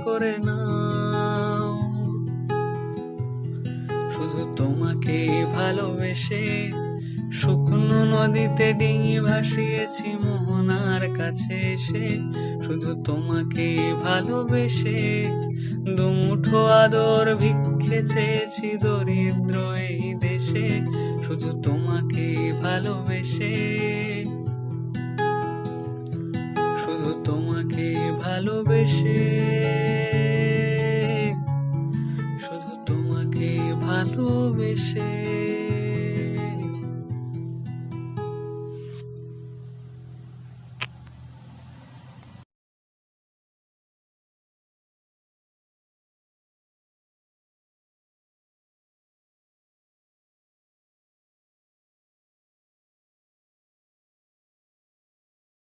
করে নাও। শুধু তোমাকে ভালোবেসে শুকনো নদীতে ডিঙি ভাসিয়েছি মোহনার কাছে এসে। শুধু তোমাকে ভালোবেসে দুমুঠো আদর ভিক্ষে চেয়েছি দরিদ্র এই দেশে। শুধু তোমাকে ভালোবেসে, শুধু তোমাকে ভালোবেসে, শুধু তোমাকে ভালোবেসে।